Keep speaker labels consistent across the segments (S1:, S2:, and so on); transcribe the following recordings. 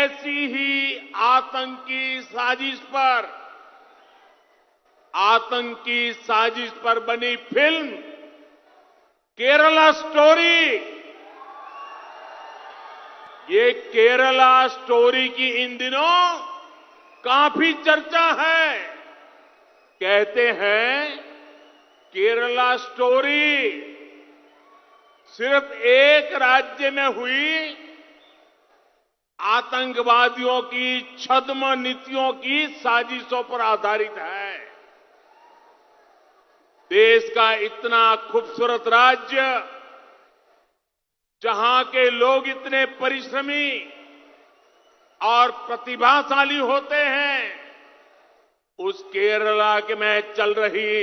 S1: ऐसी ही आतंकी साजिश पर बनी फिल्म केरला स्टोरी, ये केरला स्टोरी की इन दिनों काफी चर्चा है। कहते हैं केरला स्टोरी सिर्फ एक राज्य में हुई आतंकवादियों की छद्म नीतियों की साजिशों पर आधारित है। देश का इतना खूबसूरत राज्य, जहां के लोग इतने परिश्रमी और प्रतिभाशाली होते हैं, उस केरला के में चल रही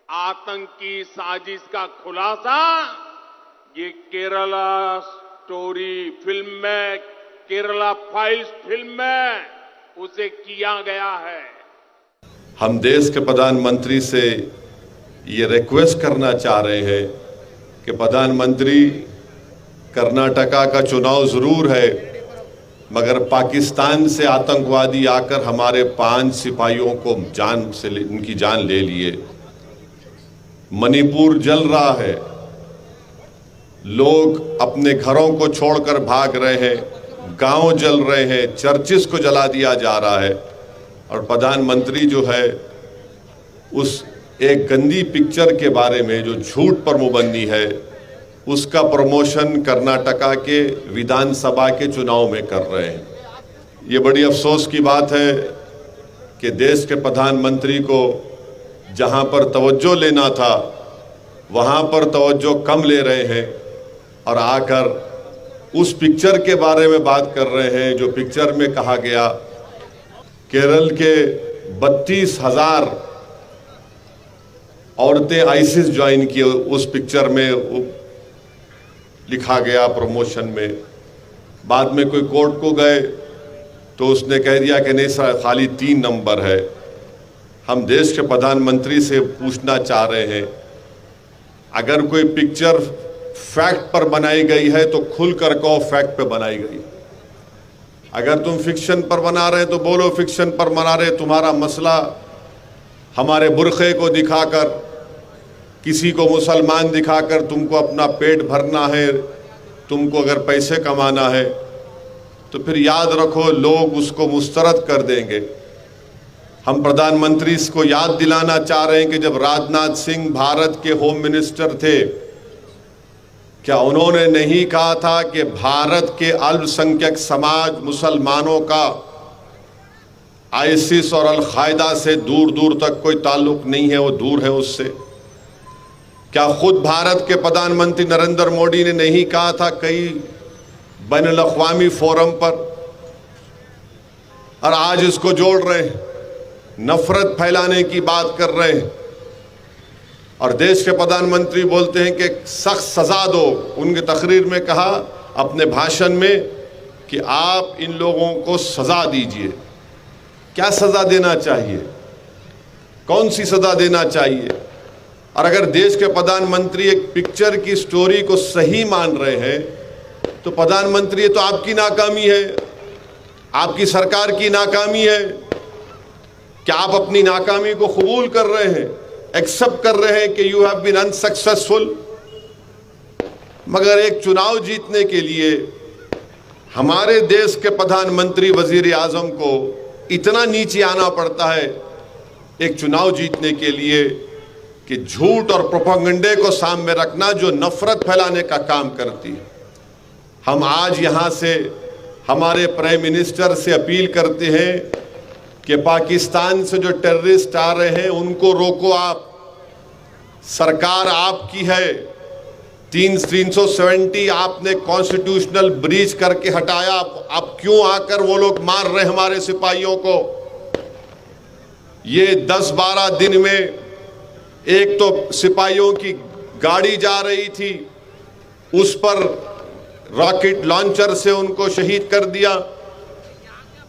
S1: आतंकी साजिश का खुलासा ये केरला स्टोरी फिल्म में, केरला फाइल्स फिल्म में उसे किया गया है।
S2: हम देश के प्रधानमंत्री से ये रिक्वेस्ट करना चाह रहे हैं कि प्रधानमंत्री, कर्नाटका का चुनाव जरूर है, मगर पाकिस्तान से आतंकवादी आकर हमारे 5 सिपाहियों को उनकी जान ले लिए। मणिपुर जल रहा है, लोग अपने घरों को छोड़कर भाग रहे हैं, गांव जल रहे हैं, चर्चिस को जला दिया जा रहा है। और प्रधानमंत्री जो है उस एक गंदी पिक्चर के बारे में जो झूठ पर मुबन्नी है, उसका प्रमोशन कर्नाटका के विधानसभा के चुनाव में कर रहे हैं। ये बड़ी अफसोस की बात है कि देश के प्रधानमंत्री को जहां पर तवज्जो लेना था वहां पर तवज्जो कम ले रहे हैं और आकर उस पिक्चर के बारे में बात कर रहे हैं जो पिक्चर में कहा गया केरल के 32,000 औरतें आईसिस ज्वाइन की। उस पिक्चर में लिखा गया प्रमोशन में। बाद में कोई कोर्ट को गए तो उसने कह दिया कि नहीं सर, खाली 3 नंबर है। हम देश के प्रधानमंत्री से पूछना चाह रहे हैं, अगर कोई पिक्चर फैक्ट पर बनाई गई है तो खुलकर कहो फैक्ट पे बनाई गई। अगर तुम फिक्शन पर बना रहे तो बोलो फिक्शन पर बना रहे। तुम्हारा मसला हमारे बुरखे को दिखाकर, किसी को मुसलमान दिखाकर तुमको अपना पेट भरना है, तुमको अगर पैसे कमाना है तो फिर याद रखो लोग उसको मुस्तरद कर देंगे। हम प्रधानमंत्री को याद दिलाना चाह रहे हैं कि जब राजनाथ सिंह भारत के होम मिनिस्टर थे, क्या उन्होंने नहीं कहा था कि भारत के अल्पसंख्यक समाज मुसलमानों का आईसिस और अल-कायदा से दूर दूर तक कोई ताल्लुक नहीं है, वो दूर है उससे? क्या खुद भारत के प्रधानमंत्री नरेंद्र मोदी ने नहीं कहा था कई बैनुल-अक़वामी फोरम पर? और आज इसको जोड़ रहे हैं, नफरत फैलाने की बात कर रहे हैं और देश के प्रधानमंत्री बोलते हैं कि सख्त सजा दो। उनके तकरीर में कहा अपने भाषण में कि आप इन लोगों को सजा दीजिए। क्या सजा देना चाहिए? कौन सी सजा देना चाहिए? और अगर देश के प्रधानमंत्री एक पिक्चर की स्टोरी को सही मान रहे हैं तो प्रधानमंत्री, ये तो आपकी नाकामी है, आपकी सरकार की नाकामी है। क्या आप अपनी नाकामी को कबूल कर रहे हैं, एक्सेप्ट कर रहे हैं कि यू हैव बीन अनसक्सेसफुल? मगर एक चुनाव जीतने के लिए हमारे देश के प्रधानमंत्री वजीर आजम को इतना नीचे आना पड़ता है एक चुनाव जीतने के लिए कि झूठ और प्रोपेगेंडे को सामने रखना जो नफरत फैलाने का काम करती है। हम आज यहां से हमारे प्राइम मिनिस्टर से अपील करते हैं कि पाकिस्तान से जो टेररिस्ट आ रहे हैं उनको रोको आप। सरकार आपकी है। 370 आपने कॉन्स्टिट्यूशनल ब्रीच करके हटाया। आप क्यों आकर वो लोग मार रहे हमारे सिपाहियों को? ये 10-12 दिन में एक तो सिपाहियों की गाड़ी जा रही थी, उस पर रॉकेट लॉन्चर से उनको शहीद कर दिया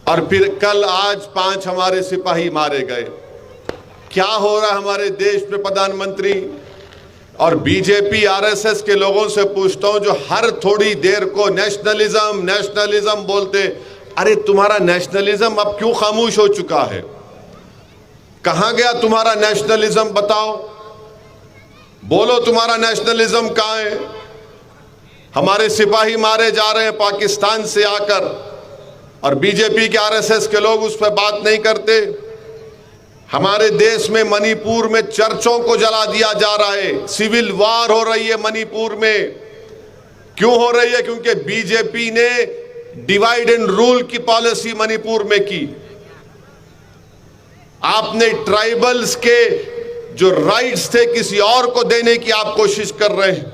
S2: और फिर कल आज 5 हमारे सिपाही मारे गए। क्या हो रहा है हमारे देश में प्रधानमंत्री? और बीजेपी आरएसएस के लोगों से पूछता हूं जो हर थोड़ी देर को नेशनलिज्म बोलते, अरे तुम्हारा नेशनलिज्म अब क्यों खामोश हो चुका है? कहां गया तुम्हारा नेशनलिज्म? बताओ, बोलो तुम्हारा नेशनलिज्म कहां है? हमारे सिपाही मारे जा रहे हैं पाकिस्तान से आकर, और बीजेपी के आरएसएस के लोग उस पर बात नहीं करते। हमारे देश में मणिपुर में चर्चों को जला दिया जा रहा है, सिविल वार हो रही है मणिपुर में। क्यों हो रही है? क्योंकि बीजेपी ने डिवाइड एंड रूल की पॉलिसी मणिपुर में की। आपने ट्राइबल्स के जो राइट्स थे किसी और को देने की आप कोशिश कर रहे हैं।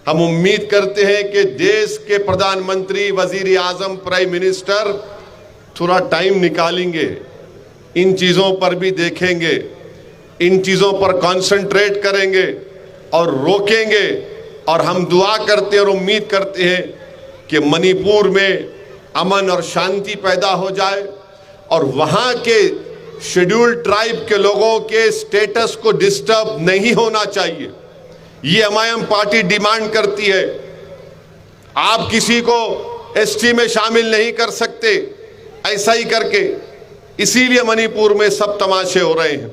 S2: हम उम्मीद करते हैं कि देश के प्रधानमंत्री, वजीर आजम, प्राइम मिनिस्टर थोड़ा टाइम निकालेंगे, इन चीजों पर भी देखेंगे, इन चीजों पर कंसंट्रेट करेंगे और रोकेंगे। और हम दुआ करते हैं और उम्मीद करते हैं कि मणिपुर में अमन और शांति पैदा हो जाए और वहां के शेड्यूल्ड ट्राइब के लोगों के स्टेटस को डिस्टर्ब नहीं होना चाहिए। ये एमआईएम पार्टी डिमांड करती है। आप किसी को एसटी में शामिल नहीं कर सकते ऐसा ही करके, इसीलिए मणिपुर में सब तमाशे हो रहे हैं।